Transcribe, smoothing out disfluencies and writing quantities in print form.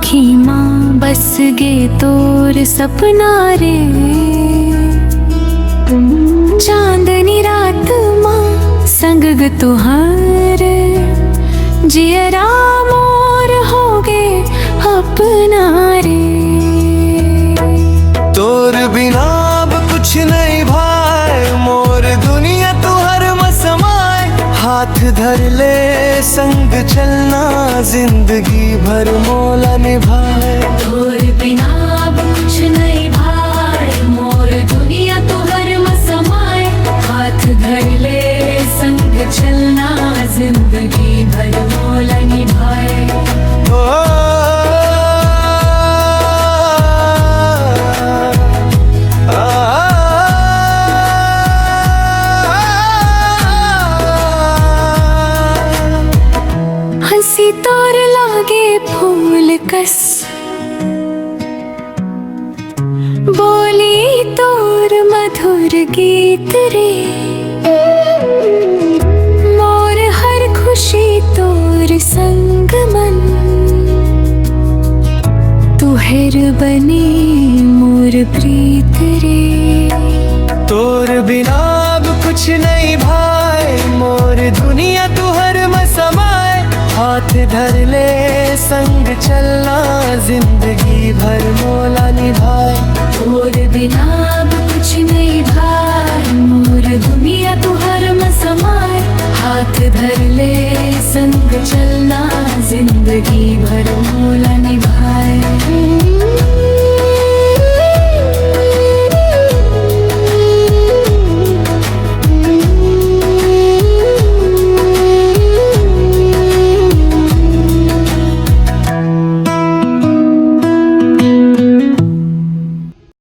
आँखी माँ बस गे तोर सपना रे। चांदनी रात माँ संग ग तुहार, जियरा मोर हो गे अपना रे। तोर बिना अब कुछ नहीं भाई, मोर दुनिया तू हर मसमाए। हाथ धर ले संग चलना, जिंदगी भर मोला निभाए। तोर बिना अब कुछ नहीं भाई, मोर दुनिया तू हर मसमाए। हाथ धर ले संग चलना, जिंदगी भर मोला निभाए। हंसी तोर लागे फूल कस, बोली तोर मधुर गीत रे। मोर हर खुशी तोर संग मन, तुहर बने मोर प्रीत रे। तोर बिना अब कुछ नहीं भाई, मोर दुनिया तू हर मसमाए। हाथ धर ले संग चलना, जिंदगी भर मोला निभाए। तोर बिना अब कुछ नहीं भाई,